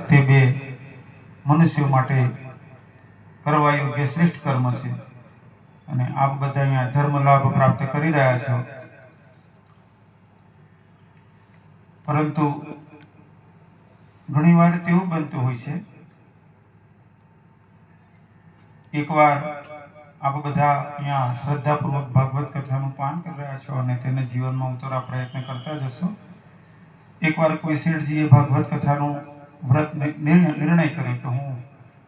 તે બે મનુષ્યો માટે કરવા યોગ્ય શ્રેષ્ઠ કર્મ છે અને આપ બધા અહીંયા ધર્મ લાભ પ્રાપ્ત કરી રહ્યા છો, પરંતુ ઘણીવાર તેવું બનતું હોય છે, એકવાર આપ બધા અહીંયા શ્રદ્ધાપૂર્વક ભાગવત કથાનું પાન કરી રહ્યા છો અને તેને જીવનમાં ઉતારવા પ્રયત્ન કરતા જશો. એકવાર કોઈ શેઠજીએ ભાગવત કથાનું વ્રત નિર્ણય કર્યો કે હું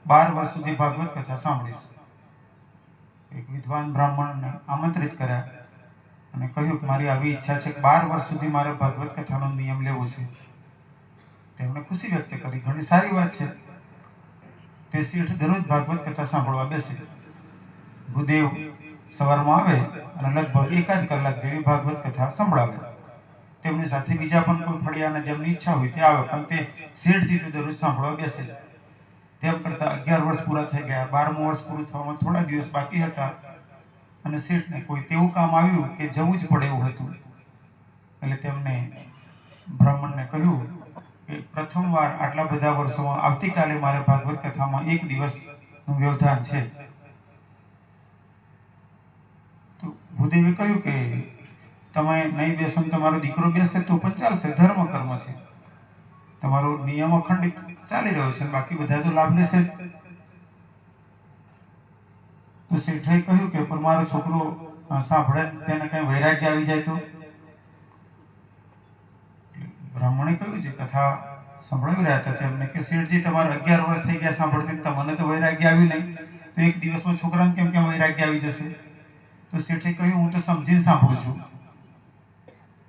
12 વર્ષ સુધી ભાગવત કથા સાંભળીશ. એક વિદ્વાન બ્રાહ્મણને આમંત્રિત કર્યા અને કહ્યું કે મારી આવી ઈચ્છા છે કે 12 વર્ષ સુધી મારે ભાગવત કથાનો નિયમ લેવો છે. તેમણે ખુશી વ્યક્ત કરી. ઘણી સારી વાત છે. તે શેઠ દરરોજ ભાગવત કથા સાંભળવા બેસે. ગુરુદેવ સવારમાં આવે અને લગભગ 1 કલાક જેવી ભાગવત કથા સંભળાવે. તેમની સાથે બીજા પણ કોઈ ફળિયાના જેમની ઈચ્છા હોય તે આવે, પણ તે શેઠજી તો દરરોજ સાંભળવા બેસે. તેમ કરતા 11 વર્ષ પૂરા થઈ ગયા. 12મું વર્ષ પૂરું થવામાં થોડા દિવસ બાકી હતા અને શેઠને કોઈ તેવું કામ આવ્યું કે જવું જ પડે એવું હતું. એટલે તેમને બ્રાહ્મણને કહ્યું કે પ્રથમવાર આટલા બધા વર્ષોમાં આવતીકાલે મારે ભાગવત કથામાં 1 દિવસનું વ્યવધાન છે. તો ભૂદેવે કહ્યું કે તમે નહીં બેસો ને તમારો દીકરો બેસે તો પણ ચાલશે, ધર્મ કર્મ છે, તમારો નિયમ અખંડિત ચાલી રહ્યો છે, બાકી બધા તો લાભ લેશે જ. તો શેઠે કહ્યું કે પણ મારો છોકરો સાંભળે તેને કઈ વૈરાગ્ય આવી જાય તો? બ્રાહ્મણે કહ્યું છે કથા સંભળાવી રહ્યા હતા તેમને કે શેઠજી તમારે 11 વર્ષ થઈ ગયા સાંભળતી, તમને તો વૈરાગ્ય આવ્યું નહીં, તો 1 દિવસમાં છોકરાને કેમ વૈરાગ્ય આવી જશે? તો શેઠે કહ્યું હું તો સમજીને સાંભળું છું.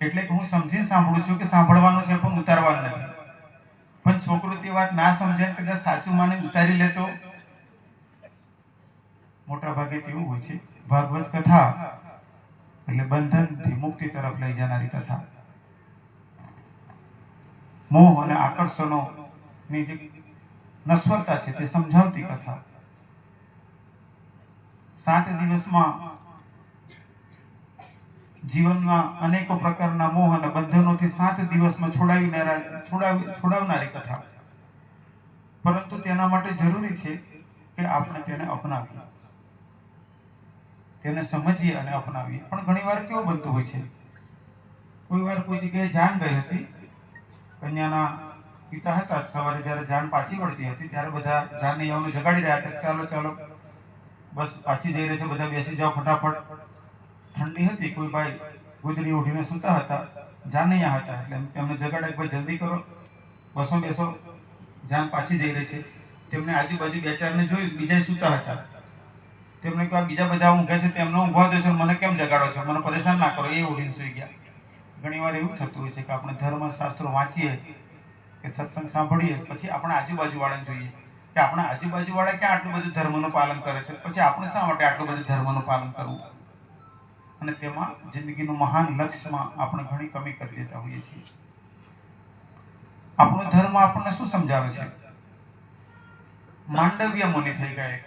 એટલે કે હું સમજીને સાંભળું છું કે સાંભળવાનું છે પણ ઉતારવાનું નથી. પણ છોકરો તે વાત ના સમજે કદાચ સાચું માને ઉતારી લે તો? મોટા ભાગે તેવું હોય છે. ભાગવત કથા એટલે બંધનથી મુક્તિ તરફ લઈ જનારી કથા, મોહ અને આકર્ષણોની જે નશ્વરતા છે તે સમજાવતી કથા. 7 દિવસમાં જીવનમાં અનેકો પ્રકારના મોહ અને બંધનોથી 7 દિવસમાં છોડાવનારી કથા. પરંતુ તેના માટે જરૂરી છે કે આપણે તેને અપનાવીએ, તેને સમજીએ અને અપનાવીએ. પણ ઘણીવાર કેવું બનતું હોય છે, કોઈ વાર કોઈ જગ્યાએ જાન ગઈ હતી, કન્યાના પિતા હતા, સવારે જ્યારે જાન પાછી વળતી હતી ત્યારે બધા જાનૈયાઓને જગાડી રહ્યા હતા, ચાલો ચાલો બસ પાછી જઈ રહી છે, બધા બેસી જાઓ ફટાફટ. ઠંડી હતી, કોઈ ભાઈ ગોદડી ઓઢીને સૂતા હતા, જાનૈયા હતા, એટલે તેમને જગાડ્યા, ભાઈ જલ્દી કરો, બસો બેસો, જાન પાછી જઈ રહી છે. તેમને આજુબાજુ 2-4ને જોયું, બીજા સૂતા હતા. તેમણે કહ્યું બીજા બધા ઊંઘે છે તેમને ઊંઘવા દો છો, મને કેમ જગાડો છો, મને પરેશાન ના કરો. એ ઉડીને સૂઈ ગયા. ઘણીવાર એવું થતું હોય છે કે આપણે ધર્મશાસ્ત્રો વાંચીએ કે સત્સંગ સાંભળીએ, પછી આપણા આજુબાજુવાળાને જોઈએ કે આપણા આજુબાજુવાળા ક્યાં આટલું બધું ધર્મનું પાલન કરે છે, પછી આપણે શા માટે આટલું બધું ધર્મનું પાલન કરવું? અને તેમાં જિંદગીનું મહાન લક્ષ્યમાં આપણે ઘણી કમી કરી દેતા હોઈએ છીએ. આપણો ધર્મ આપણને શું સમજાવે છે? માંડવ્ય મુનિ થઈ ગયા.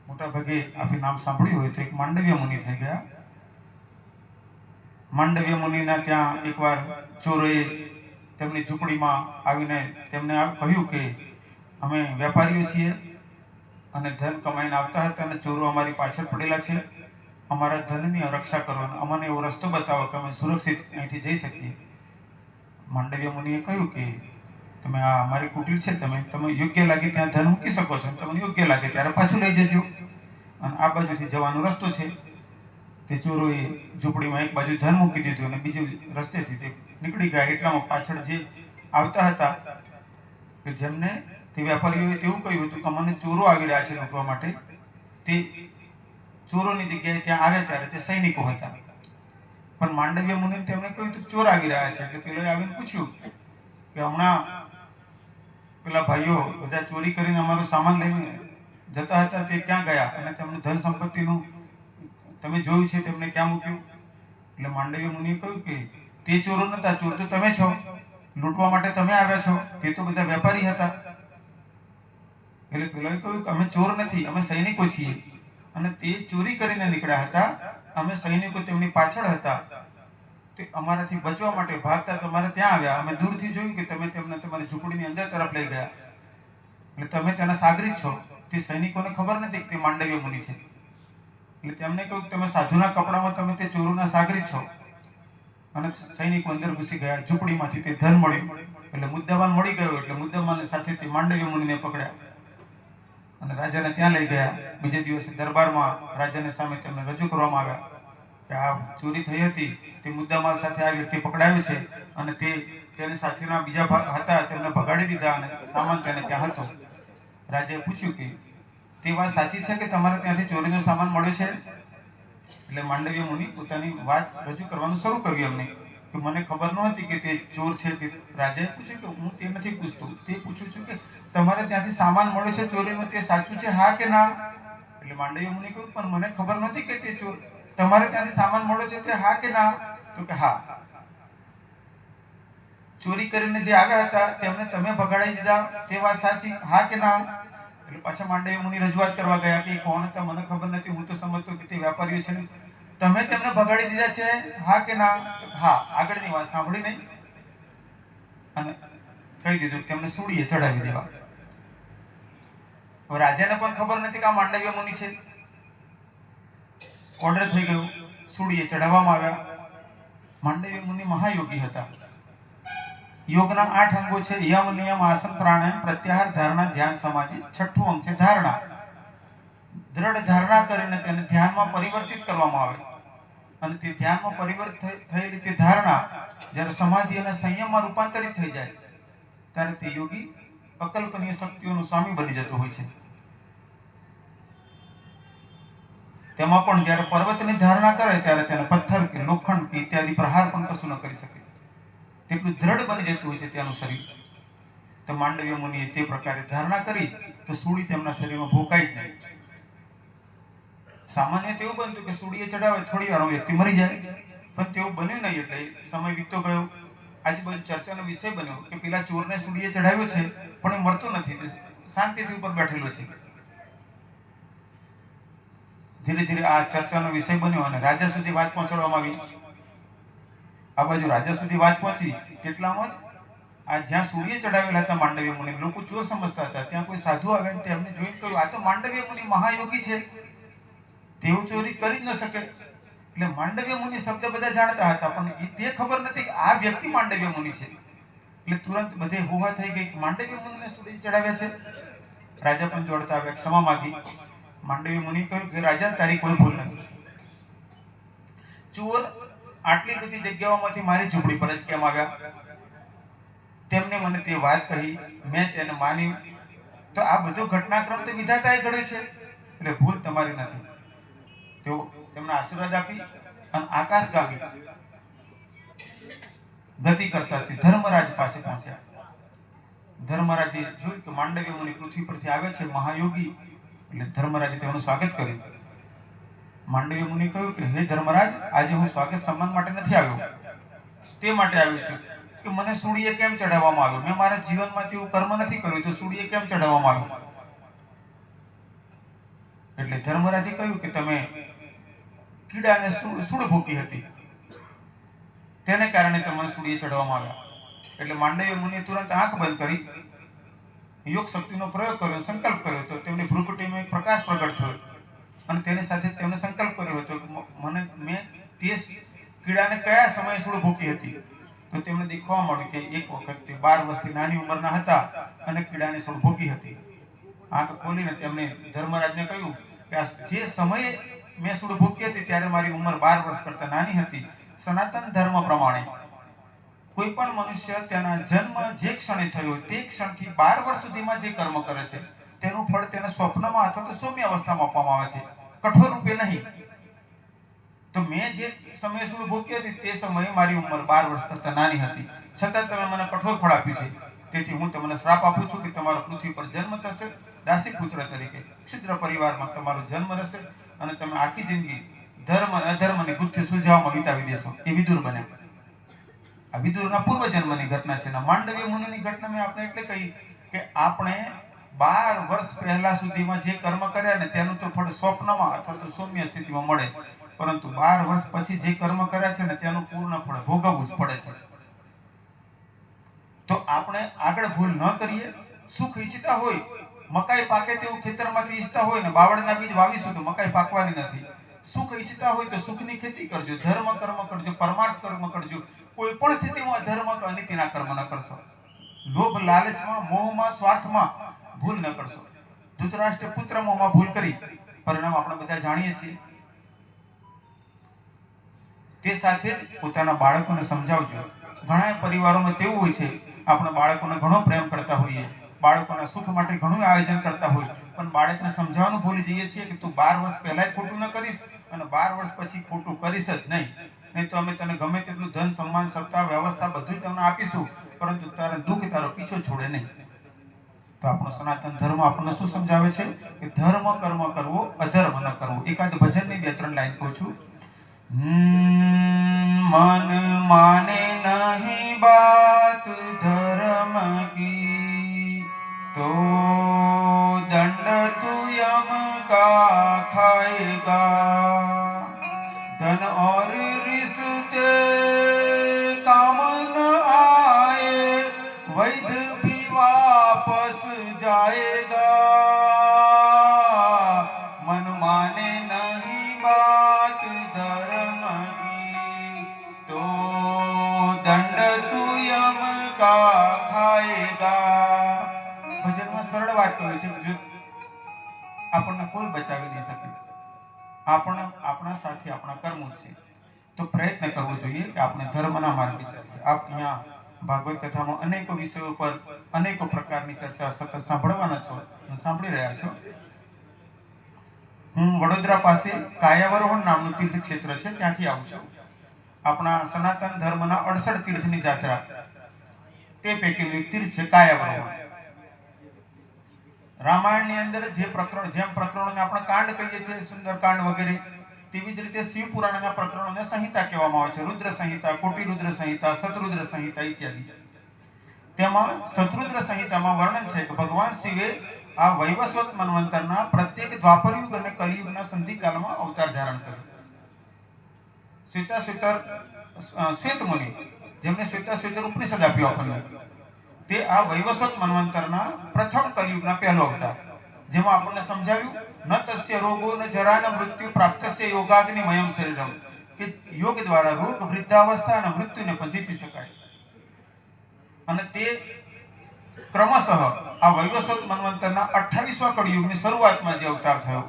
મોટા ભાગે આપણે નામ સાંભળ્યું હોય તો એક માંડવ્ય મુનિ થઈ ગયા. માંડવ્ય મુનિના ત્યાં એકવાર ચોરોએ તેમની ઝૂંપડીમાં આવીને તેમને કહ્યું કે અમે વેપારીઓ છીએ અને ધન કમાઈને આવતા હતા અને ચોરો અમારી પાછળ પડેલા છે, અમારા ધનની રક્ષા કરો, અમને એવો રસ્તો બતાવો કે અમે સુરક્ષિત અહીંથી જઈ શકીએ. માંડવ્ય મુનિએ કહ્યું કે તમે આ અમારી કુટીર છે, તમે યોગ્ય લાગે ત્યાં ધન મૂકી શકો છો, તમને યોગ્ય લાગે ત્યારે પાછું લઈ જજો, અને આ બાજુથી જવાનો રસ્તો છે. તે ચોરોએ ઝૂંપડીમાં એક બાજુ ધન મૂકી દીધું અને બીજું રસ્તેથી તે નીકળી ગયા. એટલામાં પાછળ જે આવતા હતા કે જેમને તે વેપારીઓએ તેવું કહ્યું હતું કે અમને ચોરો આવી રહ્યા છે લૂંટવા માટે, તે ચોરોની જગ્યાએ ત્યાં આવ્યા ત્યારે તે સૈનિકો હતા. પણ માંડવ્ય મુનિએ તેમને કહ્યું કે ચોર આવી રહ્યા છે. એટલે પેલોએ આવીને પૂછ્યું કે હમણાં પેલા ભાઈઓ બધા ચોરી કરીને અમારો સામાન લઈને જતા હતા, તે ક્યાં ગયા અને તેમનું ધન સંપત્તિનું તમે જોયું છે, તેમને ક્યાં મૂક્યું? એટલે માંડવ્ય મુનિએ કહ્યું કે તે ચોરો નતા, ચોર તો તમે છો, લૂંટવા માટે તમે આવ્યા છો, તે તો બધા વેપારી હતા. એટલે પેલાએ કહ્યું કે અમે ચોર નથી, અમે સૈનિકો છીએ અને તે ચોરી કરીને નીકળ્યા હતા, અમે સૈનિકો તેમની પાછળ હતા તે અમારાથી બચવા માટે ભાગતા તમારે ત્યાં આવ્યા. અમે દૂરથી જોયું કે તમે તેમને તમારી ઝૂંપડીની અંદર તરફ લઈ ગયા, એટલે તમે તેના સાગરીત છો. તે સૈનિકોને ખબર નથી કે તે માંડવ્ય મુનિ છે, એટલે તેમને કહ્યું કે તમે સાધુના કપડામાં તમે તે ચોરોના સાગરીત છો. અને સૈનિકો અંદર ઘૂસી ગયા. ઝૂંપડીમાંથી તે ધન મળ્યું, એટલે મુદ્દામાલ મળી ગયો. એટલે મુદ્દામાલની સાથે તે માંડવ્ય મુનિને પકડ્યા અને રાજાને ત્યાં લઈ ગયા. બીજે દિવસે દરબારમાં રાજાની સામે તેમને રજૂ કરવામાં આવ્યા કે આ ચોરી થઈ હતી, તે મુદ્દામાલ સાથે આ વ્યક્તિ પકડાયો છે અને તેની સાથેના બીજા હતા તેમને ભગાડી દીધા અને સામાન તેને ત્યાં હતો. રાજાએ પૂછ્યું કે તે વાત સાચી છે કે તમારે ત્યાંથી ચોરીનો સામાન મળ્યો છે? એટલે માંડવ્ય મુનિ પોતાની વાત રજૂ કરવાનું શરૂ કર્યું એમને કે મને ખબર નહોતી કે તે ચોર છે. કે રાજાએ પૂછ્યું કે હું તે નથી પૂછતો, તે પૂછું છું કે તમારે ત્યાંથી સામાન મળ્યો છે ચોરીનો, તે સાચું છે, હા કે ના? એટલે માંડવ્ય મુનિ કહ્યું પણ મને ખબર નહોતી કે તે ચોર, તમારે ત્યાંથી સામાન મળ્યો છે તે હા કે ના? તો કે હા. ચોરી કરીને જે આવ્યા હતા તેમને તમે ભગાડી દીધા, તે વાત સાચી, હા કે ના? એટલે પાછા માંડવ્ય મુનિ રજૂઆત કરવા ગયા કે કોણ હતા મને ખબર નથી, હું તો સમજતો કે તે વ્યાપારીઓ છે, તમે તેમને ભગાડી દીધા છે, હા કે ના? હા. આગળની વાત સાંભળી નહીં અને કહી દીધું તેમને સૂળીએ ચડાવી દેવા. હવે રાજાને પણ ખબર નથી કે આ માંડવ્ય મુનિ છે. ઓર્ડર થઈ ગયો, સૂળીએ ચડાવવામાં આવ્યા. માંડવ્ય મુનિ મહાયોગી હતા. યોગના 8 અંગો છે: યમ, નિયમ, આસન, પ્રાણાયામ, પ્રત્યાહાર, ધારણા, ધ્યાન, સમાધિ. 6થું અંગ છે ધારણા. દ્રઢ ધારણા કરીને તેને ધ્યાનમાં પરિવર્તિત કરવામાં આવે અને તે ધ્યાનમાં પરિવર્તિત થયેલી તે ધારણા જ્યારે સમાધિ અને સંયમમાં રૂપાંતરિત થઈ જાય ત્યારે તે યોગી અકલ્પનીય શક્તિઓનું સ્વામી બની જતો હોય છે. તેમાં પણ જ્યારે પર્વતની ધારણા કરે ત્યારે તેને પથ્થર કે લોખંડ કે ઇત્યાદિ પ્રહાર પણ કશું ન કરી શકે, તેટલું દ્રઢ બની જતું હોય છે તેનું શરીર. તો માંડવ્ય મુનિએ તે પ્રકારે ધારણા કરી તો સૂળી તેમના શરીરમાં ભોકાઈ જ નહીં. સામાન્ય તેવું બનતું કે સૂળીએ ચડાવે થોડી વાર વ્યક્તિ મરી જાય, પણ તેવું બન્યું નહીં. એટલે સમય વીતતો ગયો, આજુબાજુ ચર્ચાનો વિષય બન્યો કે પેલા ચોરને સૂળીએ ચડાવ્યો છે પણ એ મરતો નથી, શાંતિથી ઉપર બેઠેલો છે. ધીરે ધીરે આ ચર્ચાનો વિષય બન્યો અને રાજા સુધી વાત પહોંચાડવામાં આવી. આ બાજુ રાજા સુધી વાત પહોંચી તેટલામાં જ આ જ્યાં સૂર્ય ચડાવેલા હતા માંડવ્ય મુનિ, લોકો ચોર સમજતા હતા. ત્યાં કોઈ સાધુ આવ્યા અને તેમને જોઈને કહ્યું આ તો માંડવ્ય મુનિ મહાયોગી છે, તેઓ ચોરી કરી જ ન શકે. એટલે માંડવ્ય મુનિ શબ્દ બધા જાણતા હતા પણ તે ખબર નથી કે આ વ્યક્તિ માંડવ્ય મુનિ છે. એટલે તુરંત બધે હોવા થઈ ગઈ, માંડવ્ય મુનિને સૂર્ય ચડાવ્યા છે. રાજા પણ જોડતા આવ્યા, ક્ષમા માગી. માંડવ્ય મુનિ કહ્યું કે રાજા તારી કોઈ ભૂલ નથી, ચોર આટલી બધી જગ્યાઓમાંથી મારી ઝૂંપડી પર જ કેમ આવ્યા? તેમને મને તે વાત કહી, મેં તેને માની, તો આ બધો ઘટનાક્રમ તો વિધાતાએ ઘડ્યો છે, એટલે ભૂલ તમારી નથી. તેઓ તેમને આશીર્વાદ આપી અને આકાશગામી ગતિ કરતા તે ધર્મરાજ પાસે પહોંચ્યા. ધર્મરાજે જોયું કે માંડવ્ય મુનિ પૃથ્વી પરથી આવે છે, મહાયોગી, એટલે ધર્મરાજે તેમનું સ્વાગત કર્યું. માંડવ્ય મુનિ કહ્યું કે હે ધર્મરાજ, આજે હું સ્વાગત સન્માન માટે નથી આવ્યો, તે માટે આવ્યો છું કે મને સૂળીએ કેમ ચડાવવામાં આવ્યો. મેં મારા જીવનમાં તેવું કર્મ નથી કર્યું તો સૂળીએ કેમ ચડાવવામાં આવ્યું? એટલે ધર્મરાજે કહ્યું કે તમે કીડાને સૂળ ભૂકી હતી, તેને કારણે તમને સૂળીએ ચડાવવામાં આવ્યા. એટલે માંડવ્ય મુનિએ તુરંત આંખ બંધ કરી યોગ શક્તિનો પ્રયોગ કર્યો, સંકલ્પ કર્યો તો તેમની ભ્રુકુટીમાં એક પ્રકાશ પ્રગટ થયો અને તેની સાથે તેમણે સંકલ્પ કર્યો હતો કે મેં તે કીડાને કયા સમયે સૂળ ભૂકી હતી. તો તેમને દેખવા મળ્યું કે એક વખત તે 12 વર્ષથી નાની ઉંમરના હતા અને કીડાને સૂળ ભૂકી હતી. આંખ ખોલીને તેમણે ધર્મરાજને કહ્યું કે આ જે સમયે મેં સૂળ ભૂકી હતી ત્યારે મારી ઉંમર 12 વર્ષ કરતા નાની હતી. સનાતન ધર્મ પ્રમાણે કોઈ પણ મનુષ્ય તેના જન્મ જે ક્ષણે થયો તે ક્ષણથી 12 વર્ષ સુધીમાં જે કર્મ કરે છે તેનું ફળ તેને સ્વપ્નમાં અથવા તો સૌમ્ય અવસ્થામાં આપવામાં આવે છે, કઠોર રૂપે નહીં. તો મેં જે સમયે સૂળ ભૂકી હતી તે સમયે મારી ઉંમર 12 વર્ષ કરતા નાની હતી, છતાં તમે મને કઠોર ફળ આપ્યું છે. તેથી હું તમને શ્રાપ આપું છું કે તમારો પૃથ્વી પર જન્મ થશે, દાસી પુત્ર તરીકે ક્ષુદ્ર પરિવારમાં તમારો જન્મ રહેશે અને તમે આખી જિંદગી ધર્મ અને અધર્મની ગુથ્થી સુલઝાવવામાં વિતાવી દેશો. એ વિદુર બન્યા. આ વિદુરના પૂર્વજન્મની ઘટના છે. માંડવ્ય મુનિની ઘટના મેં આપણે એટલે કહી કે આપણે 12 વર્ષ પહેલા સુધીમાં જે કર્મ કર્યા ને તેનું તો ફળ સ્વપ્નમાં અથવા તો સૌમ્ય સ્થિતિમાં મળે. પરંતુ 12 વર્ષ પછી જે કર્મ કર્યા છે ને તેનું પૂર્ણ ફળ ભોગવવું જ પડે છે. તો આપણે આગળ ભૂલ ન કરીએ. સુખ ઈચ્છતા હોય, મકાઈ પાકે તેવું ખેતરમાંથી ઈચ્છતા હોય ને બાવળના બીજ વાવીશું તો મકાઈ પાકવાની નથી. સુખ ઈચ્છતા હોય તો સુખની ખેતી કરજો, ધર્મ કર્મ કરજો, પરમાર્થ કર્મ કરજો. કોઈ પણ સ્થિતિમાં અધર્મ કે અનીતિના કર્મ ન કરશો. લોભ લાલચમાં, મોહમાં, સ્વાર્થમાં ભૂલ ન કરશો. ધૃતરાષ્ટ્ર પુત્ર મોહમાં ભૂલ કરી, પરિણામ આપણે બધા જાણીએ છીએ. તે સાથે જ પોતાના બાળકોને સમજાવજો. ઘણા પરિવારોમાં તેવું હોય છે, આપણે બાળકોને ઘણો પ્રેમ કરતા હોઈએ, બાળકોના સુખ માટે ઘણું આયોજન કરતા હોય, પણ બાળકને સમજાવવાનું ભૂલી જઈએ છીએ કે તું 12 વર્ષ પહેલા ખોટું ન કરીશ અને 12 વર્ષ પછી ખોટું કરીશ જ નહીં તો અમે તને ગમે તેટલું ધન, સન્માન, સત્તા, વ્યવસ્થા બધું તમને આપીશું, પરંતુ તારે દુઃખ તારો પીછો છોડે નહીં. તો આપણો સનાતન ધર્મ આપણને શું સમજાવે છે કે ધર્મ કર્મ કરવો, અધર્મ ન કરવો. એકાદ ભજનની 2-3 લાઈન કહું છું. મન માને નહીં બાત ધર્મ કી, તો दंड तू यम का खाएगा, धन और रिश्ते काम न आए, वैध भी वापस जाएगा. मन माने नहीं बात धर्म की, तो दंड तू यम का खाएगा. ભજનમાં સરળ વાત કહે છે કે જો આપણને કોઈ બચાવી નહીં શકે, આપણા સાથે આપણા કર્મો છે, તો પ્રયત્ન કરવો જોઈએ કે આપણે ધર્મના માર્ગે ચાલીએ. આપ અહીંયા ભાગવત કથામાં અનેકો વિષયો પર અનેકો પ્રકારની ચર્ચા સતત સાંભળવાના છો, સાંભળી રહ્યા છો. હું વડોદરા પાસે કાયાવરોહણ નામનું તીર્થ ક્ષેત્ર છે, ત્યાંથી આવું છું. આપણા સનાતન ધર્મના 68 તીર્થની જાત્રા, તે પૈકીનું એક તીર્થ છે કાયાવરોહણ. રામાયણની અંદર જેમ પ્રકરણોને આપણે કાંડ કહીએ છીએ, સુંદરકાંડ વગેરે, તેવી જ રીતે શિવ પુરાણના પ્રકરણોને સંહિતા કહેવામાં આવે છે. રુદ્ર સંહિતા, કોટિરુદ્ર સંહિતા, શતરુદ્ર સંહિતા ઇત્યાદિ. તેમાં શતરુદ્ર સંહિતામાં વર્ણન છે કે ભગવાન શિવે આ વૈવસ્વત મન્વંતરના પ્રત્યેક દ્વાપરયુગ અને કલિયુગના સંધિકાલમાં અવતાર ધારણ કર્યો. શ્વેત મુનિ, જેમને શ્વેતાશ્વેતર ઉપનિષદ આપ્યો આપણને, તે આ વૈવસ્વત મન્વંતરના પ્રથમ કલિયુગના પહેલો અવતાર, જેમાં આપણને સમજાવ્યું ન તસ્ય રોગો ન જરા ન મૃત્યુ પ્રાપ્તસ્ય યોગાગ્નિમયમ શરીરમ, કે યોગ દ્વારા રોગ, વૃદ્ધાવસ્થા અને મૃત્યુને પણ જીતી શકાય. અને તે ક્રમશઃ આ વૈવસ્વત મન્વંતરના 28મા કળિયુગની શરૂઆતમાં જે અવતાર થયો,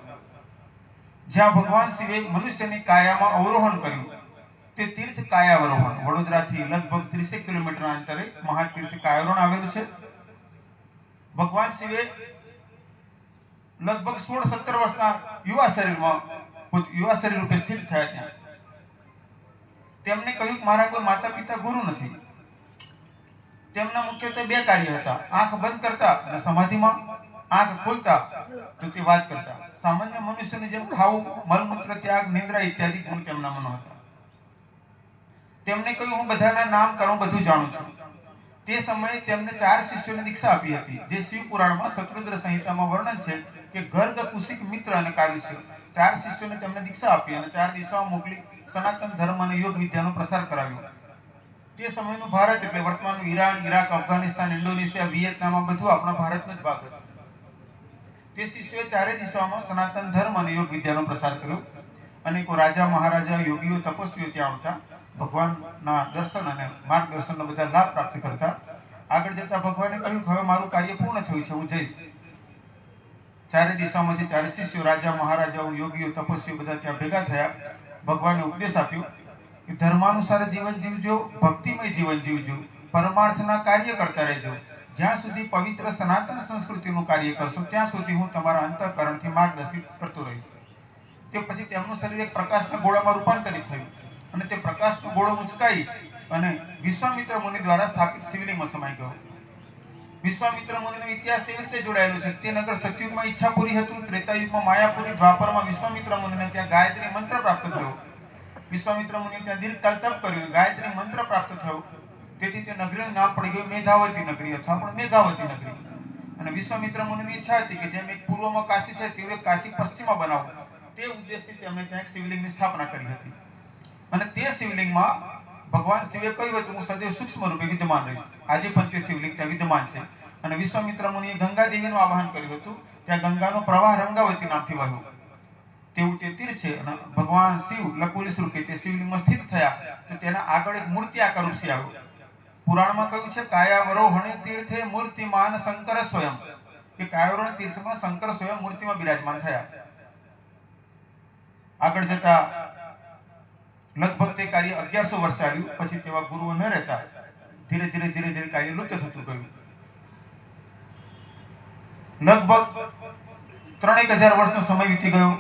જ્યાં ભગવાન શિવે મનુષ્યની કાયામાં અવરોહણ કર્યું, તે તીર્થ કાયાવરોહણ. વડોદરાથી લગભગ 30 કિલોમીટરના અંતરે મહાતીર્થ કાયાવરોહણ આવેલું છે. ભગવાન શિવે લગભગ 16-17 વર્ષના યુવા શરીર રૂપે સ્થિત થયા. ત્યાં તેમને કહ્યું કે મારા કોઈ માતા પિતા ગુરુ નથી. તેમના મુખ્યત્વે 2 કાર્ય હતા: આંખ બંધ કરતા અને સમાધિમાં, આંખ ખોલતા તો તે વાત કરતા. સામાન્ય મનુષ્યની જેમ ખાવું, મલમૂત્ર ત્યાગ, નિંદ્રા ઇત્યાદિ ગુણ તેમના મનો હતા. તેમને કહ્યું હું બધાના નામ કરું, બધું જાણું છું. તે સમયે તેમને 4 શિષ્યોને દીક્ષા આપી હતી, જે શિવ પુરાણમાં શતરુદ્ર સંહિતામાં વર્ણન છે કે ગર્ગ, કુશિક, મિત્ર અને કારુષ્ય 4 શિષ્યોને તેમને દીક્ષા આપી અને 4 દિશામાં મોકલી સનાતન ધર્મ અને યોગ વિદ્યાનો પ્રસાર કરાવ્યો. તે સમયનું ભારત એટલે વર્તમાનનું Iran, Iraq, Afghanistan, Indonesia, Vietnam બધું આપણા ભારતનો જ ભાગ હતો. તે શિષ્યોએ 4 દિશાઓમાં સનાતન ધર્મ અને યોગ વિદ્યાનો પ્રસાર કર્યો. અનેકો રાજા, મહારાજા, યોગીઓ, તપસ્વીઓ ત્યાં આવતા, ભગવાનના દર્શન અને માર્ગદર્શનનો બધા લાભ પ્રાપ્ત કરતા. આગળ જતા ભગવાને કહ્યું હવે મારું કાર્ય પૂર્ણ થયું છે, હું જઈશ. 4 દિશામાંથી 4 શિષ્યો, રાજા, મહારાજાઓ, યોગીઓ, તપસ્વીઓ બધા ત્યાં ભેગા થયા. ભગવાને ઉપદેશ આપ્યો કે ધર્માનુસાર જીવન જીવજો, ભક્તિમય જીવન જીવજો, પરમાર્થના કાર્ય કરતા રહેજો. જ્યાં સુધી પવિત્ર સનાતન સંસ્કૃતિનું કાર્ય કરશો ત્યાં સુધી હું તમારા અંતઃકરણથી માર્ગદર્શિત કરતો રહીશ. તે પછી તેમનું શરીર એક પ્રકાશના ગોળામાં રૂપાંતરિત થયું અને તે પ્રકાશનો ગોળો ઉંચકાઈ અને વિશ્વામિત્ર મુનિ દ્વારા સ્થાપિત શિવલિંગમાં સમાઈ ગયો. વિશ્વામિત્ર મુનિનો ઇતિહાસ તેવી રીતે જોડાયેલો છે. તે નગર સતયુગમાં ઈચ્છાપુરી હતું, ત્રેતાયુગમાં માયાપુરી, દ્વાપરમાં વિશ્વામિત્ર મુનિને ત્યાં ગાયત્રી મંત્ર પ્રાપ્ત થયો. વિશ્વામિત્ર મુનિએ ત્યાં દીર્ઘકાલ તપ કર્યું, ગાયત્રી મંત્ર પ્રાપ્ત થયો. તેથી તે નગરીનું નામ પડી ગયું મેધાવતી નગરી અથવા પણ મેઘાવતી નગરી. અને વિશ્વામિત્ર મુનિની ઈચ્છા હતી કે જેમ એક પૂર્વમાં કાશી છે તેવું એક કાશી પશ્ચિમમાં બનાવવું. તે તે ઉદ્દેશથી તેમણે ત્યાં એક શિવલિંગની સ્થાપના કરી હતી. અને તે શિવલિંગમાં ભગવાન શિવે કહ્યું હતું, હું સદૈવ સૂક્ષ્મ રૂપે વિદ્યમાન રહીશ. આજે પણ તે શિવલિંગ ત્યાં વિદ્યમાન છે. અને વિશ્વામિત્ર મુનિએ ગંગા દેવીનું આવાહન કર્યું હતું. ત્યાં ગંગાનો પ્રવાહ રંગાવતી નામથી વહ્યો. તેવું તે તીર્થ છે. અને ભગવાન શિવ લકુલિશ રૂપે તે શિવલિંગમાં સ્થિત થયા તો તેના આગળ એક મૂર્તિ આકાર રૂપસી આવ્યો. પુરાણમાં કહ્યું છે, કાયાવરોહણે તીર્થે મૂર્તિમાન શંકર સ્વયં, કે કાયાવરોહણ તીર્થમાં શંકર સ્વયં મૂર્તિમાં બિરાજમાન થયા. આગળ જતા લગભગ તે કાર્ય 1100 વર્ષ ચાલ્યું. પછી તેવા ગુરુઓ ન રહેતા ધીરે ધીરે કાર્ય લુપ્ત થતું ગયું. લગભગ 3000 વર્ષનો સમય વીતી ગયો.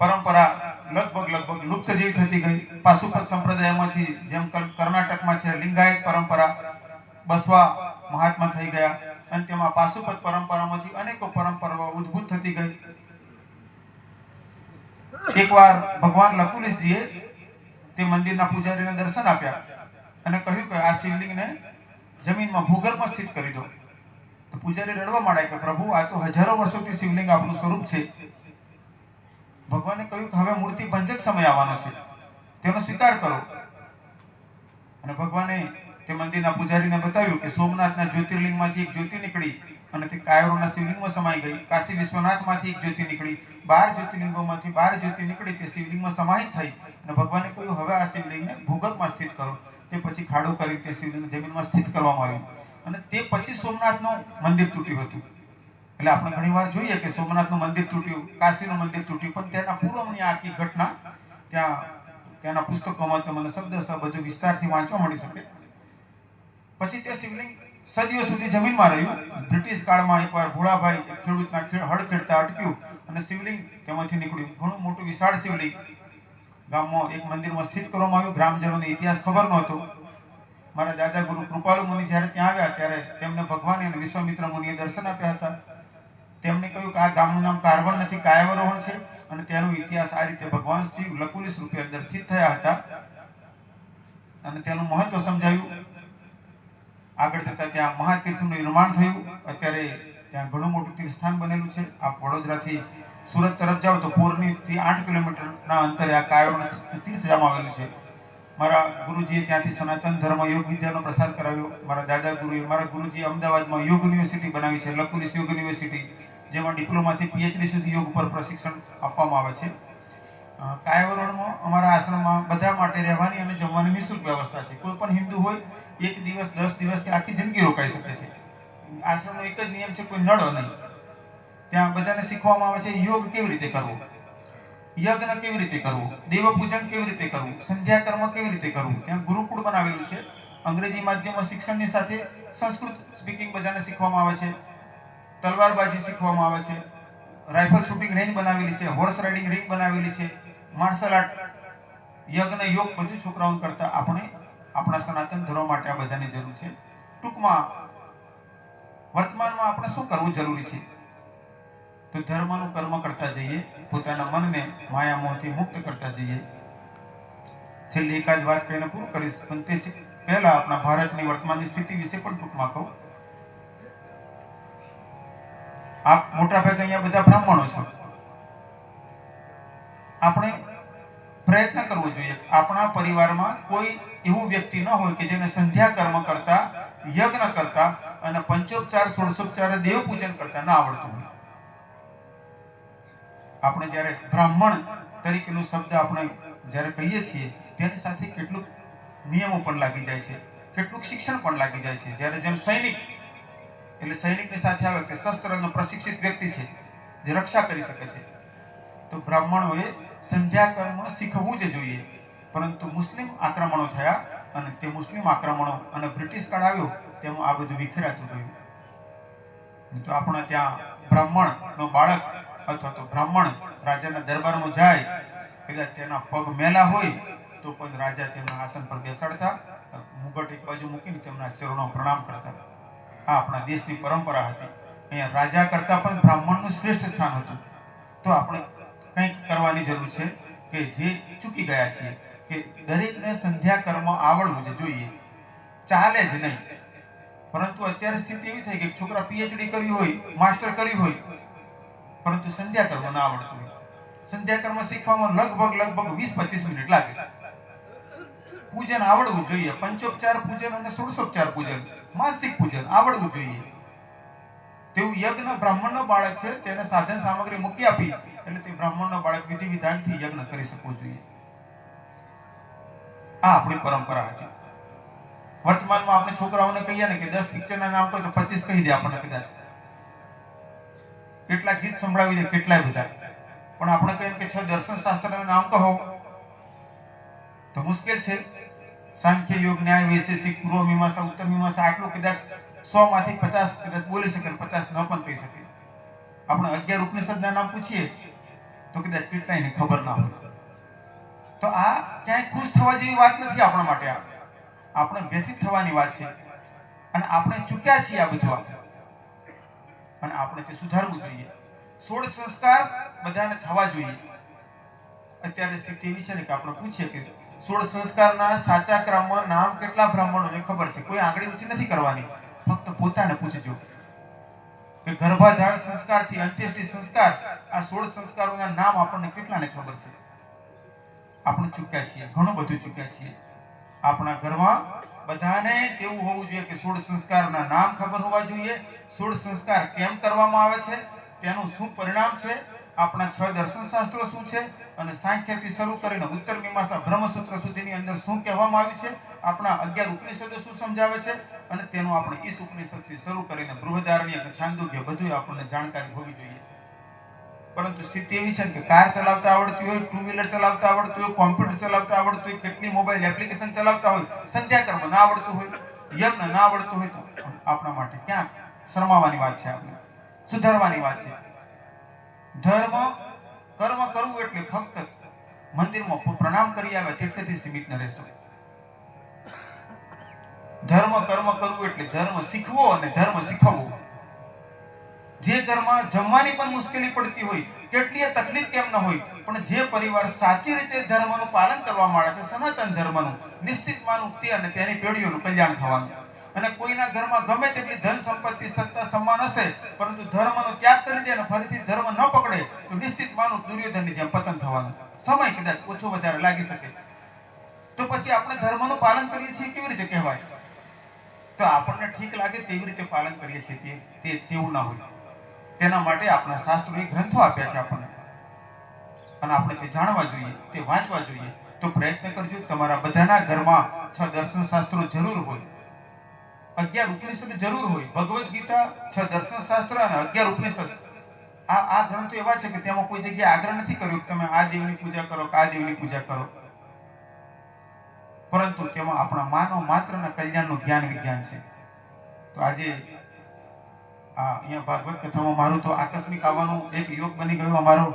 પરંપરા લગભગ લુપ્ત જેવી થતી ગઈ. પાશુપત સંપ્રદાયમાંથી, જેમ કર્ણાટકમાં છે લિંગાયત પરંપરા, બસવા મહાત્મા થઈ ગયા. અને તેમાં પાશુપત પરંપરામાંથી અનેકો પરંપરાઓ ઉદ્ભૂત થતી ગઈ. એકવાર ભગવાન લકુલિશજીએ તે મંદિરના પૂજારીને દર્શન આપ્યા અને કહ્યું કે આ શિવલિંગને જમીનમાં ભૂગર્ભમાં સ્થિત કરી દો. તો પૂજારી રડવા માંડ્યા કે પ્રભુ, આ તો હજારો વર્ષોથી શિવલિંગ આપનું સ્વરૂપ છે. ભગવાને કહ્યું કે હવે મૂર્તિ ભંજક સમય આવવાનો છે, તેનો સ્વીકાર કરો. અને ભગવાને તે મંદિરના પૂજારીને બતાવ્યું કે સોમનાથના જ્યોતિર્લિંગમાંથી એક જ્યોતિ નીકળી અને તે કાયરોના શિવલિંગમાં સમાઈ ગઈ. કાશી વિશ્વનાથમાંથી એક જ્યોતિ નીકળી, 12 જ્યોતિર્લિંગોમાંથી 12 જ્યોતિ નીકળી તે શિવલિંગમાં સમાહિત થઈ. અને ભગવાને કહ્યું હવે આ શિવલિંગને ભૂગર્ભમાં સ્થિત કરો. તે પછી ખાડો કરી તે શિવલિંગ જમીનમાં સ્થિત કરવામાં આવ્યું. અને તે પછી સોમનાથનું મંદિર તૂટ્યું હતું. એટલે આપણે ઘણીવાર જોઈએ કે સોમનાથનું મંદિર તૂટ્યું, કાશીનું મંદિર તૂટ્યું, પણ તેના પૂર્વની આખી ઘટના ત્યાંના પુસ્તકોમાં તમને શબ્દશઃ બધું વિસ્તારથી વાંચવા મળી શકે. પછી તે શિવલિંગ સદીઓ સુધી જમીનમાં રહ્યું. બ્રિટિશ કાળમાં એકવાર ભોળાભાઈ ખેડૂતના હળ ખેડતા અટક્યું અને શિવલિંગ તેમાંથી નીકળ્યું. ઘણું મોટું વિશાળ શિવલિંગ ગામમાં એક મંદિરમાં સ્થિત કરવામાં આવ્યું. ગ્રામજનોને ઇતિહાસ ખબર નહોતો. મારા દાદા ગુરુ કૃપાલુ મુનિ જ્યારે ત્યાં આવ્યા ત્યારે તેમને ભગવાન અને વિશ્વામિત્ર મુનિએ દર્શન આપ્યા હતા. તેમણે કહ્યું કે આ ગામનું નામ કારવણ નથી, કાયાવરોહણ છે. અને તેનો ઇતિહાસ આ રીતે ભગવાન શિવ લકુલિશ રૂપે અંદર સ્થિત થયા હતા અને તેનું મહત્વ સમજાયું. આગળ જતા ત્યાં મહાતીર્થનું નિર્માણ થયું. અત્યારે ત્યાં ઘણું મોટું તીર્થસ્થાન બનેલું છે. આપ વડોદરાથી સુરત તરફ જાઓ તો પોરનીથી 8 કિલોમીટરના અંતરે આ કાયાવરોહણ તીર્થધામ આવેલું છે. મારા ગુરુજીએ ત્યાંથી સનાતન ધર્મ યોગ વિદ્યાનો પ્રસાર કરાવ્યો. મારા દાદા ગુરુએ, મારા ગુરુજીએ અમદાવાદમાં યોગ યુનિવર્સિટી બનાવી છે, લકુલિશ યોગ યુનિવર્સિટી, જેમાં ડિપ્લોમાથી PhD સુધી યોગ પર પ્રશિક્ષણ આપવામાં આવે છે. કાયાવરોહણમાં અમારા આશ્રમમાં બધા માટે રહેવાની અને જમવાની નિઃશુલ્ક વ્યવસ્થા છે. કોઈ પણ હિન્દુ હોય 1 દિવસ, 10 દિવસ કે આખી જિંદગી રોકાઈ શકે છે. આશ્રમનો એક જ નિયમ છે, કોઈ નડો નહીં. ત્યાં બધાને શીખવામાં આવે છે યોગ કેવી રીતે કરવો, યજ્ઞ કેવી રીતે કરવું, દેવ પૂજન કેવી રીતે કરવું, સંધ્યા કર્મ કેવી રીતે કરવું. ત્યાં ગુરુકુળ બનાવેલું છે. અંગ્રેજી માધ્યમમાં શિક્ષણની સાથે સંસ્કૃત સ્પીકિંગ બધાને શીખવામાં આવે છે. તલવારબાજી શીખવામાં આવે છે. રાઇફલ શૂટિંગ રેન્જ બનાવેલી છે. હોર્સ રાઇડિંગ રિંગ બનાવેલી છે. માર્શલ આર્ટ, યજ્ઞ, યોગ બધું છોકરાઓને કરતા આપણે આપણા સનાતન ધર્મ માટે આ બધાની જરૂર છે. ટૂંકમાં વર્તમાનમાં આપણે શું કરવું જરૂરી છે? તો ધર્મનું કર્મ કરતા જઈએ, પોતાના મનને માયા મોહથી મુક્ત કરતા જઈએ. છેલ્લી એકાદ વાત કહીને પૂરું કરીશ, પણ તે પહેલા આપણા ભારતની વર્તમાનની સ્થિતિ વિશે પણ ટૂંકમાં કહું. આપ મોટાભાગે અહીંયા બધા બ્રાહ્મણો છો. આપણે પ્રયત્ન કરવો જોઈએ આપણા પરિવારમાં કોઈ એવું વ્યક્તિ ન હોય કે જેને સંધ્યા કર્મ કરતા, યજ્ઞ કરતા અને પંચોપચાર, ષોડશોપચાર, દેવ પૂજન કરતા ના આવડતું હોય. આપણે જ્યારે બ્રાહ્મણ તરીકેનો શબ્દ આપણે જ્યારે કહીએ છીએ તેની સાથે કેટલુંક નિયમો પણ લાગી જાય છે, કેટલુંક શિક્ષણ પણ લાગી જાય છે. જ્યારે જેમ સૈનિક એટલે સૈનિકની સાથે આવે કે શસ્ત્રનો પ્રશિક્ષિત વ્યક્તિ છે જે રક્ષા કરી શકે છે, તો બ્રાહ્મણોએ સંધ્યા કર્મ શીખવું જ જોઈએ. પરંતુ મુસ્લિમ આક્રમણો થયા અને તે મુસ્લિમ આક્રમણો અને બ્રિટિશ કાળ આવ્યો તેમાં આ બધું વિખેરાતું ગયું. તો આપણા ત્યાં બ્રાહ્મણનો બાળક અથવા તો બ્રાહ્મણ રાજાના દરબારમાં જાય, કદાચ તેના પગ મેલા હોય તો પણ રાજા તેમના આસન પર બેસાડતા, મુગટ એક બાજુ મૂકીને તેમના ચરણો પ્રણામ કરતા. આ આપણા દેશની પરંપરા હતી. અહીંયા રાજા કરતાં પણ બ્રાહ્મણનું શ્રેષ્ઠ સ્થાન હતું. તો આપણે કંઈક કરવાની જરૂર છે કે જે ચૂકી ગયા છીએ કે દરેકને સંધ્યા કર્મ આવડવું જ જોઈએ. ચાલે જ નહીં. પરંતુ અત્યારે સ્થિતિ એવી થઈ કે છોકરા PhD કર્યું હોય, માસ્ટર કર્યું હોય, પરંતુ સંધ્યા કર્મ ના આવડતું હોય. સંધ્યા કર્મ શીખવામાં લગભગ 20-25 મિનિટ લાગે. પૂજન આવડવું જોઈએ. પંચોપચાર પૂજન અને ષોડશોપચાર પૂજન, માનસિક પૂજન આવડવું જોઈએ. તેવું યજ્ઞ બ્રાહ્મણનો બાળક છે, તેને સાધન સામગ્રી મૂકી આપી એટલે તે બ્રાહ્મણનો બાળક વિધિ વિધાનથી યજ્ઞ કરી શકવું જોઈએ. આ આપણી પરંપરા હતી. વર્તમાનમાં આપણે છોકરાઓને કહીએ ને કે 10 પિક્ચરના નામ કહો તો 25 કહી દે આપણને કદાચ. કેટલા ગીત સંભળાવી દે, કેટલાય બધા. પણ આપણે કહીએ કે 6 દર્શન શાસ્ત્રના નામ કહો તો મુશ્કેલ છે. સાંખ્ય, યોગ, ન્યાય, વૈશેષિક, પૂર્વ મીમાંસા, ઉત્તર મીમાંસા, આટલું કદાચ 100 માંથી 50 કદાચ બોલી શકે, 50 ન પણ કહી શકે. આપણે 11 ઉપનિષદના નામ પૂછીએ તો કદાચ કેટલાયને ખબર ના હોય. તો આ ક્યાંય ખુશ થવા જેવી વાત નથી આપણા માટે. આપણે વ્યથિત થવાની વાત છે. અને આપણે ચૂક્યા છીએ આ બધું, અને આપણે તે સુધારવું જોઈએ. 16 સંસ્કાર બધાને થવા જોઈએ. અત્યારે સ્થિતિ એવી છે ને કે આપણે પૂછીએ કે 16 સંસ્કારના સાચા ક્રમમાં નામ કેટલા બ્રાહ્મણોને ખબર છે? કોઈ આંગળી ઊંચી નથી કરવાની, ફક્ત પોતાને પૂછજો કે ગર્ભાધાન સંસ્કારથી અંત્યેષ્ટિ સંસ્કાર, આ 16 સંસ્કારોના નામ આપણને કેટલાને ખબર છે? આપણે ચૂક્યા છીએ, ઘણું બધું ચૂક્યા છીએ. આપણા ઘરમાં બધાને તેવું હોવું જોઈએ કે 16 સંસ્કારના નામ ખબર હોવા જોઈએ. 16 સંસ્કાર કેમ કરવામાં આવે છે, તેનું શું પરિણામ છે, આપણા 6 દર્શન શાસ્ત્રો શું છે, અને સાંખ્યથી શરૂ કરીને ઉત્તર મીમાંસા બ્રહ્મસૂત્ર સુધીની અંદર શું કહેવામાં આવ્યું છે, આપણા 11 ઉપનિષદો શું સમજાવે છે, અને તેનું આપણે ઈશ ઉપનિષદથી શરૂ કરીને બૃહદારણ્યક અને છાંદોગ્ય બધું આપણને જાણકારી હોવી જોઈએ. પરંતુ સ્થિતિ એવી છે કે કાર ચલાવતા આવડતી હોય, ટુ વ્હીલર ચલાવતા આવડતું હોય, કોમ્પ્યુટર ચલાવતા આવડતું હોય, કેટલી મોબાઈલ એપ્લિકેશન ચલાવતા હોય, સંધ્યા કર્મ ના આવડતું હોય, યજ્ઞ ના આવડતું હોય, તો આપણા માટે ક્યાં શરમાવાની વાત છે? આપણે સુધારવાની વાત છે. ધર્મ કર્મ કરવું એટલે ફક્ત મંદિરમાં પ્રણામ કરી આવે તેટલેથી સીમિત ન રહેશો. ધર્મ કર્મ કરવું એટલે ધર્મ શીખવો અને ધર્મ શીખવવો. જે ઘરમાં જમવાની પણ મુશ્કેલી પડતી હોય, કેટલીય તકલીફ કેમ ન હોય, પણ જે પરિવાર સાચી રીતે ધર્મનું પાલન કરવા માંડે છે, સનાતન ધર્મનું, નિશ્ચિત માનું તે અને તેની પેઢીઓનું કલ્યાણ થવાનું. અને કોઈના ઘરમાં ગમે તેટલી ધન સંપત્તિ, સત્તા, સન્માન હશે, પરંતુ ધર્મનો ત્યાગ કરી દે અને ફરીથી ધર્મ ન પકડે તો નિશ્ચિત માનું દુર્યોધનની જેમ પતન થવાનું. સમય કદાચ ઓછો વધારે લાગી શકે. તો પછી આપણે ધર્મનું પાલન કરીએ છીએ કેવી રીતે કહેવાય? તો આપણને ઠીક લાગે તેવી રીતે પાલન કરીએ છીએ તેવું ના હોય. તેના માટે આપણા શાસ્ત્રોએ ગ્રંથો આપ્યા છે આપણને, અને આપણે તે જાણવા જોઈએ, તે વાંચવા જોઈએ. તો પ્રયત્ન કરજો તમારા બધાના ઘરમાં 6 દર્શન શાસ્ત્રો જરૂર હોય, 11 ઉપનિષદ જરૂર હોય. ભગવદ્ ગીતા, 6 દર્શન શાસ્ત્ર અને 11 ઉપનિષદ, આ ગ્રંથો એવા છે કે તેમાં કોઈ જગ્યાએ આગ્રહ નથી કર્યો કે તમે આ દેવની પૂજા કરો કે આ દેવની પૂજા કરો, પરંતુ તેમાં આપણા માનવ માત્રના કલ્યાણનું જ્ઞાન વિજ્ઞાન છે. તો આજે અહીંયા ભાગવત કથામાં મારું તો આકસ્મિક આવવાનું એક યોગ બની ગયો. અમારો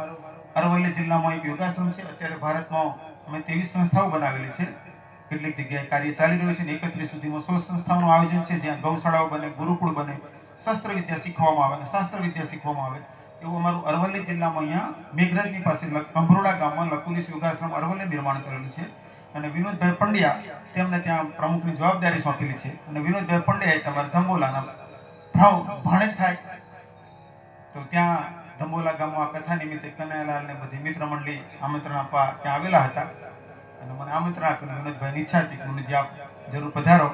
અરવલ્લી જિલ્લામાં એક યોગાશ્રમ છે. અત્યારે ભારતમાં અમે 23 સંસ્થાઓ બનાવેલી છે. કેટલીક જગ્યાએ કાર્ય ચાલી રહ્યું છે. 31 સુધીમાં 100 સંસ્થાઓનું આયોજન છે, જ્યાં ગૌશાળાઓ બને, ગુરુકુળ બને, શસ્ત્ર વિદ્યા શીખવામાં આવે અને શાસ્ત્ર વિદ્યા શીખવામાં આવે. એવું અમારું અરવલ્લી જિલ્લામાં અહીંયા મેઘરજની પાસે કંભરોડા ગામમાં લકુલીસ યોગાશ્રમ અરવલ્લી નિર્માણ કરેલું છે. અને વિનોદભાઈ પંડ્યા તેમને ત્યાં પ્રમુખની જવાબદારી સોંપેલી છે. અને વિનોદભાઈ પંડ્યા તમારા ધંબોલાના ભાણેજ થાય. તો ત્યાં ધંબોલા ગામમાં કથા નિમિત્તે કનૈયાલાલ ને બધી મિત્ર મંડળી આમંત્રણ આપવા ત્યાં આવેલા હતા, અને મને આમંત્રણ આપ્યું. વિનોદભાઈની ઈચ્છા હતી કે મને આપ જરૂર પધારો.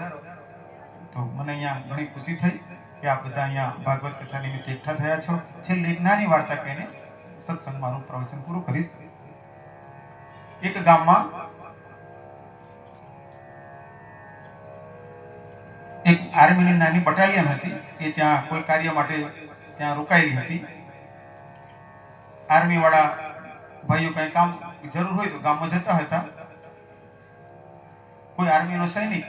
તો મને અહીંયા ઘણી ખુશી થઈ કે આપ બધા અહીંયા ભાગવત કથા નિમિત્તે એકઠા થયા છો. છેલ્લે એક નાની વાર્તા કહીને સત્સંગ મારું પ્રવચન પૂરું કરીશ. એક ગામમાં એક આર્મીની નાની બટાલિયન હતી. એ ત્યાં કોઈ કાર્ય માટે ત્યાં રોકાયેલી હતી. આર્મી વાળા ભાઈઓ કઈ કામ જરૂર હોય તો ગામમાં જતા હતા. કોઈ આર્મીનો સૈનિક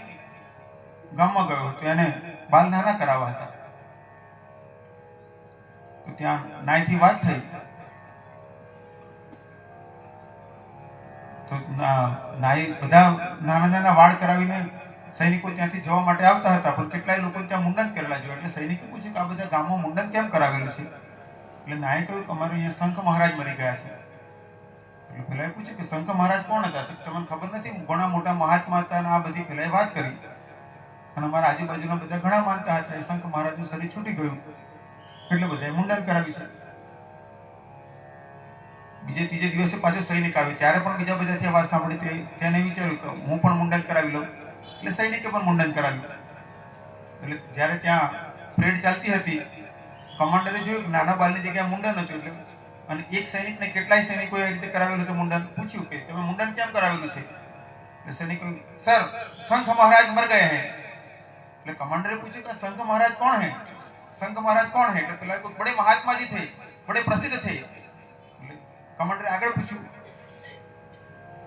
ગામમાં ગયો તો એને બાલ નાના કરાવવા હતા. તો ત્યાં નાઈથી વાત થઈ. તો નાઈ બધા નાના નાના વાળ કરાવીને સૈનિકો ત્યાંથી જવા માટે આવતા હતા, પણ કેટલાય લોકો ત્યાં મુંડન કરેલા જોયા. એટલે સૈનિકે પૂછ્યું કે આ બધા ગામમાં મુંડન કેમ કરાવેલું છે? એટલે નાએ કહ્યું કે અમારે અહીંયા શંખ મહારાજ મરી ગયા છે. એટલે પેલા પૂછ્યું કે શંખ મહારાજ કોણ હતા? તો તમને ખબર નથી, ઘણા મોટા મહાત્મા હતા. અને આ બધી પેલા વાત કરી. અને અમારા આજુબાજુના બધા ઘણા માનતા હતા. એ શંખ મહારાજનું શરીર છૂટી ગયું એટલે બધાએ મુંડન કરાવી છે. બીજે ત્રીજે દિવસે પાછો સૈનિક આવ્યો, ત્યારે પણ બીજા બધાથી અવાજ સાંભળી તેને વિચાર્યું કે હું પણ મુંડન કરાવી લઉં, એટલે સૈનિકે પણ મુંડન કરાવ્યું. એટલે જ્યારે ત્યાં પરેડ ચાલતી હતી, કમાન્ડરે જોયું કે નાના બાલની જગ્યાએ મુંડન હતું. એટલે અને એક સૈનિકને કેટલાય સૈનિકોએ આ રીતે કરાવેલું હતું મુંડન. પૂછ્યું કે તમે મુંડન કેમ કરાવેલું છે? એટલે સૈનિકો, સર સંઘ મહારાજ મર ગયે હૈ. એટલે કમાન્ડરે પૂછ્યું કે સંઘ મહારાજ કોણ હૈ? संघ महाराज कौन है? तो પેલા બड़े महात्मा जी थे, बड़े प्रसिद्ध थे. कमांडर आगे पूछू,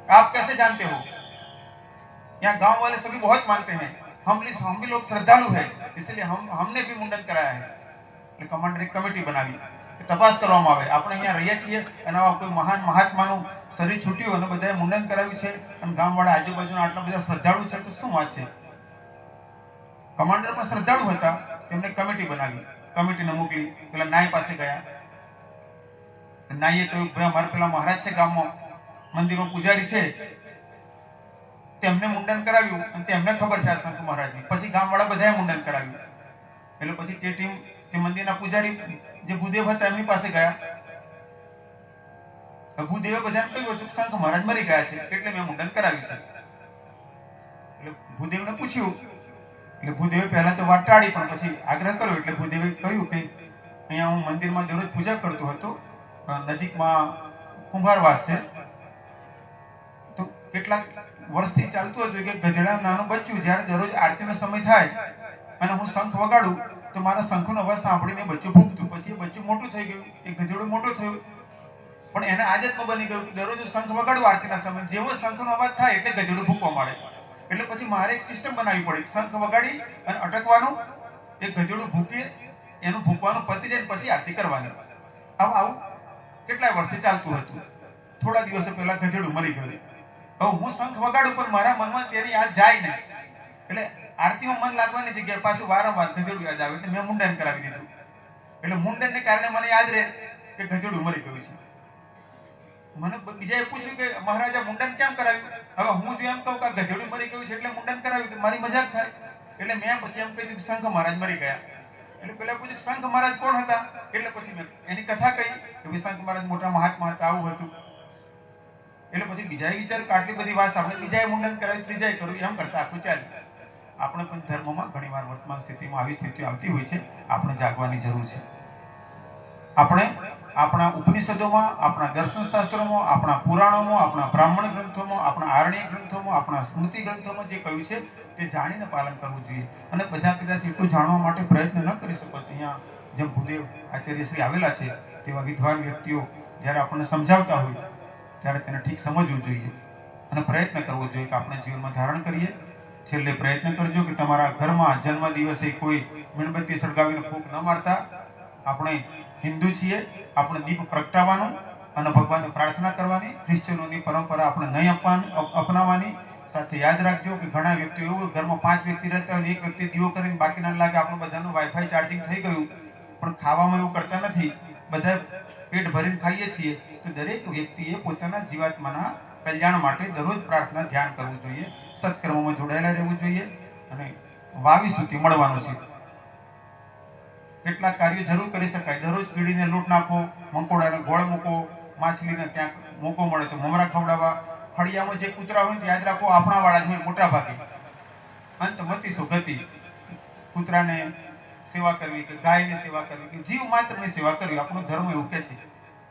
आप कैसे जानते हो? यहाँ गांव वाले सभी बहुत मानते हैं, हम भी लोग श्रद्धालु है, इसलिए हमने भी मुंडन कराया है. એટલે કમાન્ડર એક કમિટી બનાવી, તપાસ કરવામાં આવે. આપણે અહીંયા રહીએ છીએ અને આવા કોઈ મહાન મહાત્માનું શરીર છૂટ્યું અને બધાએ મુંડન કરાવ્યું છે અને ગામવાળા આજુબાજુના આટલા બધા શ્રદ્ધાળુ છે, તો શું વાત છે? કમાન્ડર પણ શ્રદ્ધાળુ હતા, તેમણે કમિટી બનાવી. કમિટીને મોકલી, પેલા નાય પાસે ગયા. નાઈએ કહ્યું, ભાઈ અમારા પેલા મહારાજ છે ગામમાં, મંદિરમાં પૂજારી છે, તેમને મુંડન કરાવ્યું અને તેમને ખબર છે આ સંત મહારાજની. પછી ગામવાળા બધાએ મુંડન કરાવ્યું. એટલે પછી તે ટીમ તે મંદિરના પૂજારી જે ભૂદેવ હતા એમની પાસે ગયા. ભૂદેવે બધાને કહ્યું હતું કે સંત મહારાજ મરી ગયા છે, એટલે મેં મુંડન કરાવ્યું છે. એટલે ભૂદેવને પૂછ્યું. એટલે ભૂદેવે પહેલા તો વાત ટાળી, પણ પછી આગ્રહ કર્યો. એટલે ભૂદેવે કહ્યું કે અહીંયા હું મંદિરમાં દરરોજ પૂજા કરતો હતો, નજીકમાં કુંભારવાસ છે, તો કેટલાક વર્ષથી ચાલતું હતું કે ગધેડા નાનું બચ્ચું જ્યારે દરરોજ આરતીનો સમય થાય અને હું શંખ વગાડું તો મારા શંખનો અવાજ સાંભળીને બચ્ચું ભૂખતું. પછી એ બચ્ચું મોટું થઈ ગયું, એ ગધેડું મોટું થયું, પણ એને આદતમાં બની ગયું કે દરરોજ શંખ વગાડું આરતીના સમય, જેવો શંખનો અવાજ થાય એટલે ગધેડું ભૂખવા માંડે. એટલે પછી મારે એક સિસ્ટમ બનાવવી પડી, શંખ વગાડી અને અટકવાનું, એક ગધેડું ભૂકે, એનું ભૂકવાનું પતી જાય પછી આરતી કરવાની. આવું કેટલાય વર્ષથી ચાલતું હતું. થોડા દિવસો પહેલા ગધેડું મરી ગયું. હવે હું શંખ વગાડું પણ મારા મનમાં તેની યાદ જાય નહીં. એટલે આરતીમાં મન લાગવાની જગ્યાએ પાછું વારંવાર ગધેડું યાદ આવે. એટલે મેં મુંડન કરાવી દીધું. એટલે મુંડનને કારણે મને યાદ રહે કે ગધેડું મરી ગયું છે. મને બીજાએ પૂછ્યું કે મહારાજા મુંડન કેમ કરાવ્યું? હવે હું જો એમ કહું કે ગધેડું મરી ગયું છે એટલે મુંડન કરાવ્યું તો મારી મજાક થાય. એટલે મેં પછી એમ કહ્યું કે શંખ મહારાજ મરી ગયા. એટલે પેલા પૂછ્યું શંખ મહારાજ કોણ હતા? એટલે પછી મેં એની કથા કહી કે ભાઈ શંખ મહારાજ મોટા મહાત્મા હતા, આવું હતું. એટલે પછી બીજાએ વિચાર્યું કે આટલી બધી વાત સાંભળે, બીજાએ મુંડન કરાવ્યું, ત્રીજાએ કર્યું, એમ કરતા આખું ચાલ્યું. આપણે પણ ધર્મમાં ઘણીવાર વર્તમાન સ્થિતિમાં આવી સ્થિતિઓ આવતી હોય છે. આપણે જાગવાની જરૂર છે. આપણે આપણા ઉપનિષદોમાં, આપણા દર્શન શાસ્ત્રોમાં, આપણા પુરાણોમાં, આપણા બ્રાહ્મણ ગ્રંથોમાં, આપણા આરણ્ય ગ્રંથોમાં, આપણા સ્મૃતિ ગ્રંથોમાં જે કહ્યું છે તે જાણીને પાલન કરવું જોઈએ. અને બધા કદાચ એટલું જાણવા માટે પ્રયત્ન ન કરી શકો. અહીંયા જેમ ભૂદેવ આચાર્ય શ્રી આવેલા છે, તેવા વિદ્વાન વ્યક્તિઓ જ્યારે આપણને સમજાવતા હોય ત્યારે તેને ઠીક સમજવું જોઈએ અને પ્રયત્ન કરવો જોઈએ કે આપણે જીવનમાં ધારણ કરીએ. છેલ્લે પ્રયત્ન કરજો કે તમારા ઘરમાં જન્મ દિવસે કોઈ મીણબત્તી સળગાવીને ફૂંક ન મારતા. આપણે હિન્દુ છીએ, આપણે દીપ પ્રગટાવવાનું અને ભગવાનને પ્રાર્થના કરવાની. ખ્રિશ્ચનોની પરંપરા આપણે નહીં અપનાવવાની. સાથે યાદ રાખજો કે ઘણા વ્યક્તિઓ એવું, ઘરમાં 5 વ્યક્તિ રહેતા હોય, એક વ્યક્તિ દીવો કરીને બાકીના લાગે આપણે બધાનું વાઈફાઈ ચાર્જિંગ થઈ ગયું, પણ ખાવામાં એવું કરતા નથી. બધા પેટ ભરીને ખાઈએ છીએ. તો દરેક વ્યક્તિએ પોતાના જીવાત્માના કલ્યાણ માટે દરરોજ પ્રાર્થના ધ્યાન કરવું જોઈએ, સત્કર્મોમાં જોડાયેલા રહેવું જોઈએ અને વાવી સ્તુતિ મળવાનું છે. કેટલાક કાર્યો જરૂર કરી શકાય. દરરોજ કીડીને લૂંટ નાખો, મંકોડાને ગોળ મૂકો, માછલીને ક્યાંક મોકો મળે તો મમરા ખવડાવવા. ફળિયામાં જે કૂતરા હોય યાદ રાખો આપણા વાળા જ હોય મોટા ભાગે. અંતમતી સુગતિ, કૂતરાને સેવા કરવી કે ગાયની સેવા કરવી કે જીવ માત્રની સેવા કરવી, આપણો ધર્મ એવું કહે છે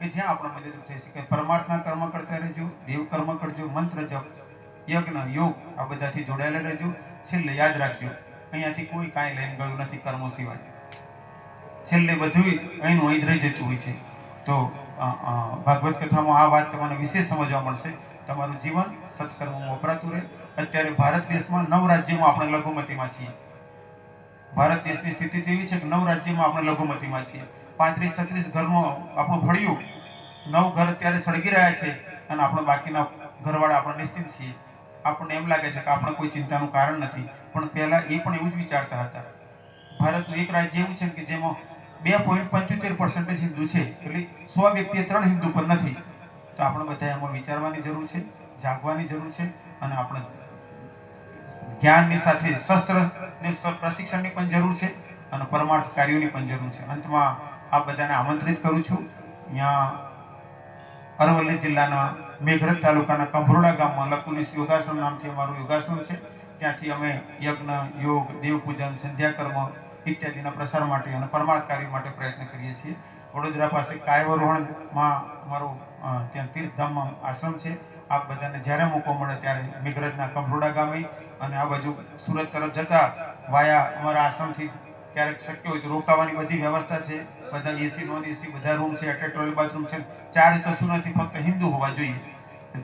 કે જ્યાં આપણે મદદરૂપ થઈ શકે. પરમાર્થના કર્મ કરતા રહેજો, દેવ કર્મ કરજો, મંત્ર જપ, યજ્ઞ, યોગ આ બધાથી જોડાયેલા રહેજો. છેલ્લે યાદ રાખજો, અહીંયાથી કોઈ કાંઈ લઈને ગયું નથી કર્મો સિવાય. છેલ્લે બધું અહીંનું અહીં જ રહી જતું હોય છે. તો ભાગવત કથામાં આ વાત તમને વિશેષ સમજવા મળશે. તમારું જીવન સત્કર્મમાં વપરાતું રહે. અત્યારે ભારત દેશમાં 9 રાજ્યોમાં આપણે લઘુમતીમાં છીએ. ભારત દેશની સ્થિતિ એવી છે કે 9 રાજ્યોમાં આપણે લઘુમતીમાં છીએ. 35-36 ઘરમાં આપણું ભળ્યું, 9 ઘર અત્યારે સળગી રહ્યા છે અને આપણે બાકીના ઘરવાળા આપણે નિશ્ચિંત છીએ. આપણને એમ લાગે છે કે આપણે કોઈ ચિંતાનું કારણ નથી, પણ પહેલા એ પણ એવું જ વિચારતા હતા. ભારતનું એક રાજ્ય એવું છે કે જેમાં 2.75% હિન્દુ છે, એટલે 100 વ્યક્તિએ 3 હિન્દુ પણ નથી. તો આપણે બધા એમાં વિચારવાની જરૂર છે, જાગવાની જરૂર છે અને આપણે જ્ઞાનની સાથે શસ્ત્ર પ્રશિક્ષણની પણ જરૂર છે અને પરમાર્થ કાર્યોની પણ જરૂર છે. અંતમાં આ બધાને આમંત્રિત કરું છું. અહીંયા અરવલ્લી જિલ્લાના મેઘરજ તાલુકાના કંભરોડા ગામમાં લકુલિશ યોગાશ્રમ નામથી અમારું યોગાશ્રમ છે. ત્યાંથી અમે યજ્ઞ, યોગ, દેવપૂજન, સંધ્યાકર્મ ઇત્યાદિના પ્રસાર માટે અને પરમાર્થ કાર્ય માટે પ્રયત્ન કરીએ છીએ. વડોદરા પાસે કાયવરોહણમાં અમારું ત્યાં તીર્થધામમાં આશ્રમ છે. આપ બધાને જ્યારે મોકો મળે ત્યારે મેઘરજના કંભરોડા ગામે અને આ બાજુ સુરત તરફ જતા વાયા અમારા આશ્રમથી ક્યારેક શક્ય હોય તો રોકાવાની બધી વ્યવસ્થા છે. બધા એસી નોન એસી બધા રૂમ છે, અટેચ ટોયલેટ બાથરૂમ છે. ચાર્જ કશું નથી, ફક્ત હિન્દુ હોવા જોઈએ.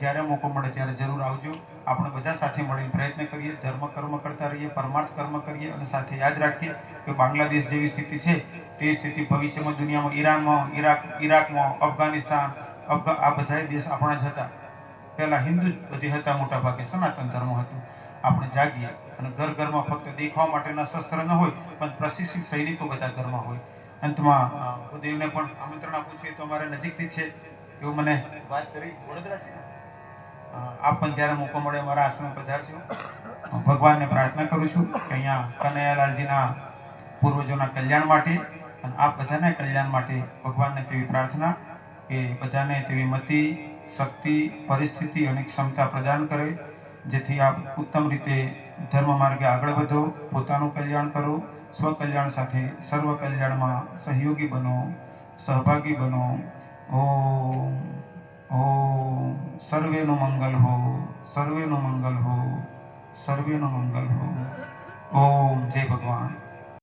જ્યારે મોકો મળે ત્યારે જરૂર આવજો. આપણે બધા સાથે મળીને પ્રયત્ન કરીએ, ધર્મ કર્મ કરતા રહીએ, પરમાર્થ કર્મ કરીએ અને સાથે યાદ રાખીએ કે બાંગ્લાદેશ જેવી સ્થિતિ છે તે સ્થિતિ ભવિષ્યમાં દુનિયામાં ઈરાનમાં, ઈરાકમાં, અફઘાનિસ્તાન, આ બધા દેશ આપણા જ હતા. પહેલાં હિન્દુ જ બધી હતા, મોટા ભાગે સનાતન ધર્મ હતું. આપણે જાગીએ અને ઘર ઘરમાં ફક્ત દેખાવા માટેના શસ્ત્ર ન હોય પણ પ્રશિક્ષિત સૈનિકો બધા ઘરમાં હોય. અંતમાં ભૂદેવને પણ આમંત્રણ આપું છું. એ તો અમારા નજીકથી છે એવું મને વાત કરી, વડોદરાથી. આપ પણ જ્યારે મોકો મળે અમારા આશ્રમ પધારજો. ભગવાનને પ્રાર્થના કરું છું કે અહીંયા કનૈયાલાલજીના પૂર્વજોના કલ્યાણ માટે અને આપ બધાના કલ્યાણ માટે ભગવાનને તેવી પ્રાર્થના કે બધાને તેવી મતિ, શક્તિ, પરિસ્થિતિ અને ક્ષમતા પ્રદાન કરે જેથી આપ ઉત્તમ રીતે ધર્મ માર્ગે આગળ વધો, પોતાનું કલ્યાણ કરો, સ્વકલ્યાણ સાથે સર્વ કલ્યાણમાં સહયોગી બનો, સહભાગી બનો. ઓમ ઓમ સર્વેનું મંગલ હો, સર્વેનું મંગલ હો, સર્વેનું મંગલ હો. ઓમ જય ભગવાન.